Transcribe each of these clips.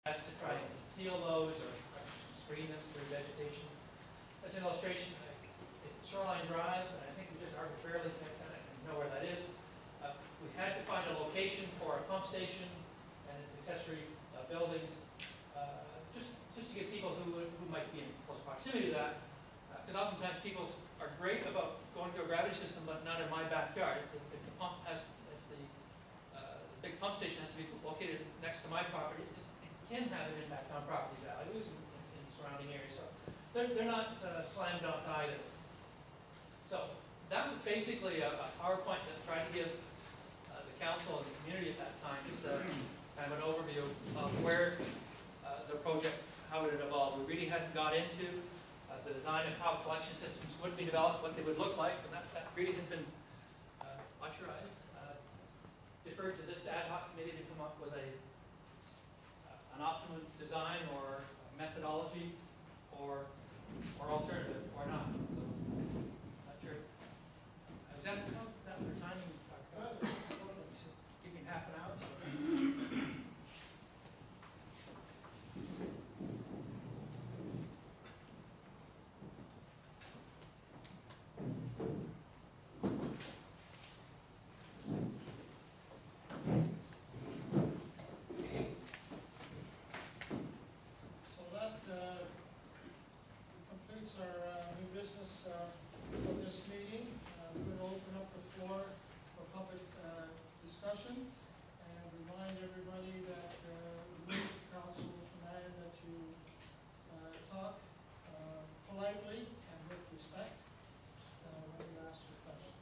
has to try and conceal those or screen them through vegetation. As an illustration, it's Shoreline Drive, and I think we just arbitrarily picked that. I know where that is. We had to find a location for a pump station and its accessory buildings, just to get people who might be in close proximity to that. Because oftentimes people are great about going to a gravity system, but not in my backyard. If the pump has, if the big pump station has to be located next to my property, it can have an impact on property values in surrounding areas. So they're not slam dunk either. So that was basically a PowerPoint that tried to give the council and the community at that time just kind of an overview of where the project, how it had evolved. We really hadn't got into the design of how collection systems would be developed, what they would look like, and that really has been authorized. Deferred to this ad hoc committee to come up with an optimum design or methodology or alternative or not. So, not sure. Is that your timing? Give me half an hour. Completes our new business of this meeting. We're going to open up the floor for public discussion and remind everybody that the council will command that you talk politely and with respect when you ask your question.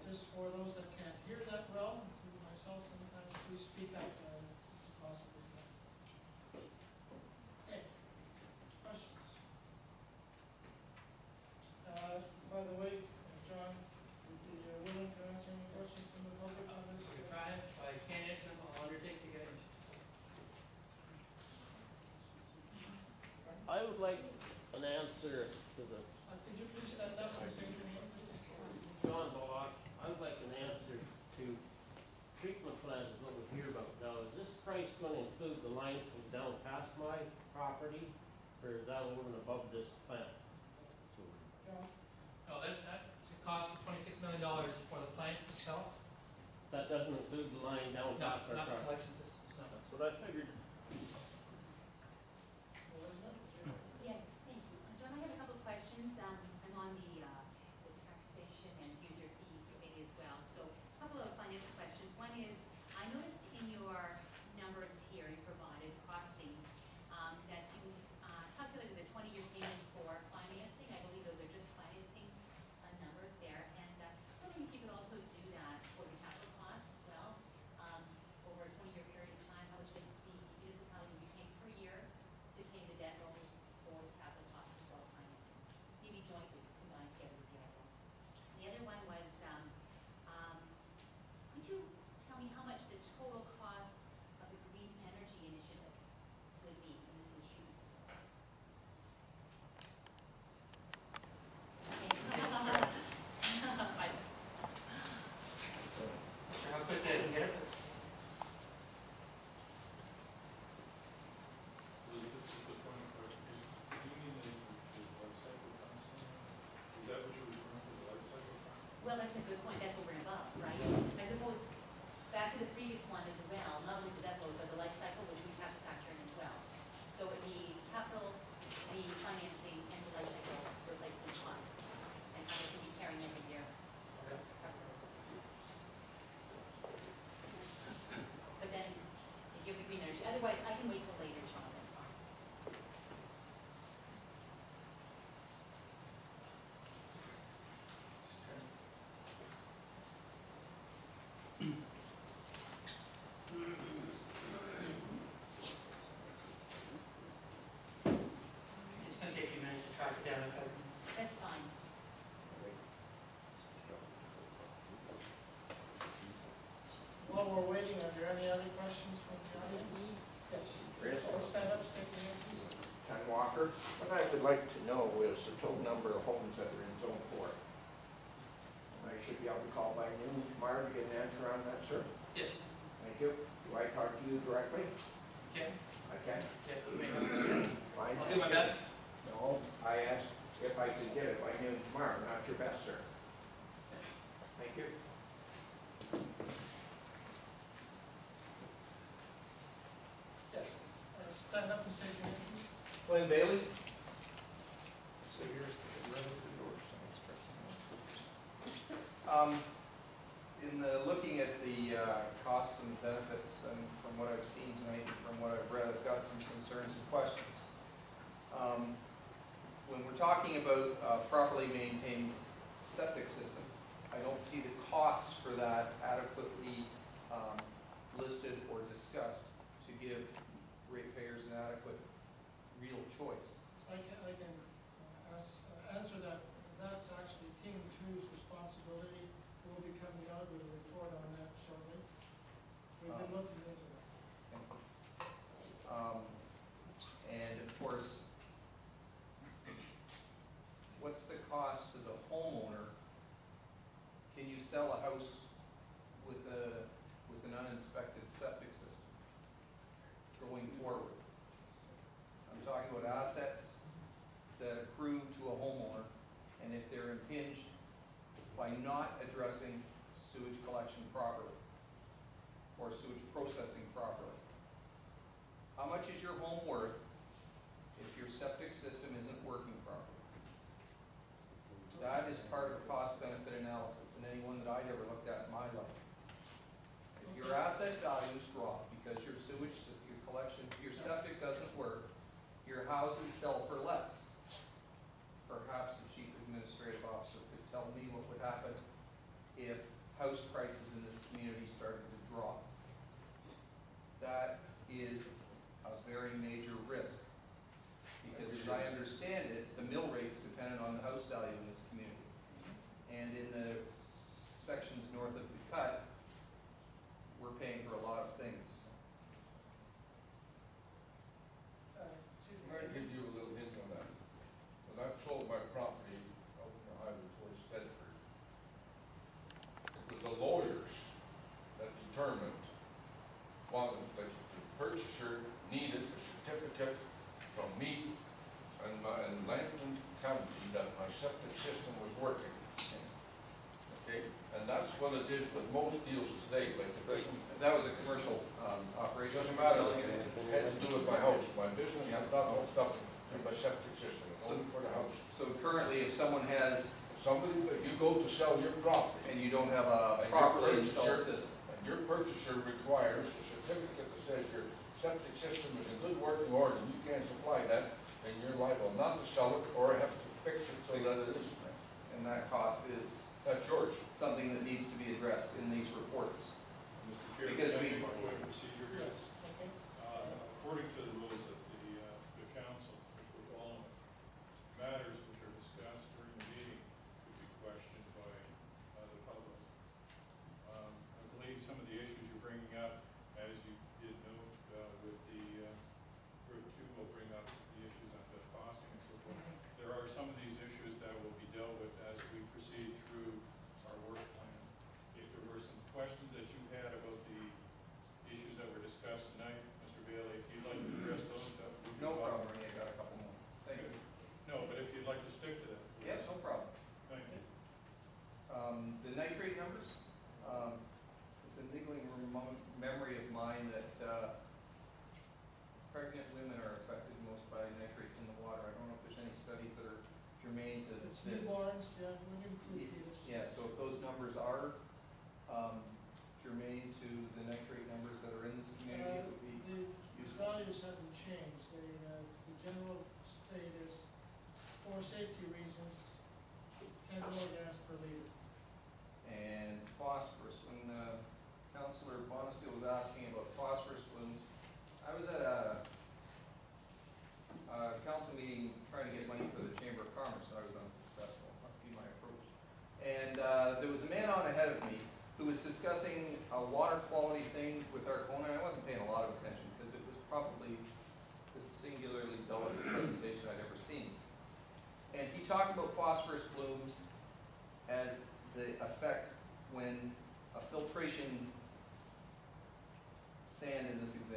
Just for those that can't hear that well, including myself sometimes, please speak up as possible. Okay. Questions? By the way, John, would you be willing to answer any questions from the public on this? If I can't answer them, I'll undertake to get answers. I would like an answer to the could you please stand up and say your name, please? John Bullock. I would like an answer to treatment plant is what we hear about now. Is this price going to include the line from down past my property, or is that over and above this plant? John? No, that's a cost of $26 million for the plant itself. That doesn't include the line down past our not the property. collection systems. No. That's what I figured. Elizabeth? Yes, thank you. John, I have a couple of questions. I'm on the taxation and user fees committee as well. So a couple of financial questions. One is, I noticed in your numbers here you provided costings that you calculated the 20 years payment for financing. I believe those are just financing numbers there. And I was wondering if you could also do that for the capital costs as well over a 20-year period of time. How much the municipality would be paying per year to pay the debt or capital costs as well as financing. Maybe jointly combined together with the other one. The other one was, could you tell me how much the total cost of the green energy initiatives would be in this insurance? How quickly I can get it? Just a point of clarification. Do you mean the life cycle time? Is that what you're referring to, the life cycle time? Well, that's a good point. That's over and above, right? I suppose back to the previous one as well, not only the debt load, but the life cycle, which we have to factor in as well. So the capital, the financing, and the life cycle replacement costs, and how they can be carrying every year. But then, if you have the green energy, otherwise I can wait till later, John, that's fine. It's going to take a few minutes to track it down. That's fine. While we're waiting, are there any other questions from the audience? Yes. Stand up, state your name, please. Ken Walker. What I would like to know is the total number of homes that are in Zone 4. And I should be able to call by noon tomorrow to get an answer on that, sir. Yes. Thank you. Do I talk to you directly? Ken, I can? Ken, maybe. Fine. I'll do my best. No, I asked if I could get it by noon tomorrow, not your best, sir. Thank you. Yes. Stand up and state your name, please. William Bailey. So here's the relative door, In the looking at the costs and benefits, and from what I've seen tonight and from what I've read, I've got some concerns and questions. When we're talking about properly maintained septic system, I don't see the costs for that adequately listed or discussed to give ratepayers an adequate, real choice. I can answer that. That's actually Team Two's responsibility. We'll be coming out with a report on that shortly. We've been looking into that. And of course, what's the cost to the homeowner? Can you sell a house with an uninspected septic system going forward? I'm talking about assets that accrue to a homeowner, and if they're impinged by not addressing sewage collection properly or sewage processing properly. How much is your home worth if your septic system isn't working properly? That is part of a cost-benefit analysis in any one that I've ever looked at in my life. If your asset values drop because your sewage, your collection, your septic doesn't work, your houses sell for less. Perhaps the chief administrative officer could tell me what would happen if house prices in this community started to drop. That is a very major risk, because as I understand it, the mill rate's dependent on the house value in this community. And in the sections north of the cut, we're paying for a lot of things. Chief, I'm going to give you a little hint on that. When I sold my property out in the highway towards Stedford, it was the lawyers that determined that the purchaser needed a certificate from me and Langton County that my septic system was working. Okay? And that's what it is with most deals today, like the business. That was a commercial It operation. doesn't matter, it had to do with my house. My business is not hooked up to my septic system, it's only for the house. So currently, if someone has, If you go to sell your property, and you don't have a And your properly purchaser- installed system, and your purchaser requires a certificate that says your septic system is in good working order, and you can't supply that, then you're liable not to sell it or have to fix it so that it isn't. and that cost is That's yours. something that needs to be addressed in these reports. Mr. Chair, Because can I we- give a point of procedure here? yes, okay. According to the rules of the council, which we're following, matters which are discussed during the meeting could be questioned by the public. I believe some of the issues you're bringing up, as you did note with the group two, will bring up the issues on the costing and so forth. There are some of these issues that will be dealt with as we proceed through our work plan. If there were some questions that you had about the issues that were discussed tonight, Mr. Bailey, if you'd like to address those, that would be No welcome. problem, Ernie, I got a couple more. Thank you. No, but if you'd like to stick to that. please. Yes, no problem. Thank you. The nitrate numbers, it's a niggling memory of mine that pregnant women are affected most by nitrates in the water. I don't know if there's any studies that are germane to It's this. newborns, yeah, we include fetus. Yeah, so if those numbers are germane to the nitrate numbers that are in this community, it would be The useful. values haven't changed. The general state is, for safety reasons, 10 milligrams per liter. And phosphorus, when Councillor Bonesteel was asking about phosphorus plumes, I was at a council meeting trying to get money for the Chamber of Commerce, and I was unsuccessful, must be my approach. And there was a man on ahead of me who was discussing a water quality thing with Arcona, and I wasn't paying a lot of attention, because it was probably the singularly dullest presentation I'd ever seen. And he talked about phosphorus plumes as the effect when a filtration sand stand in this exam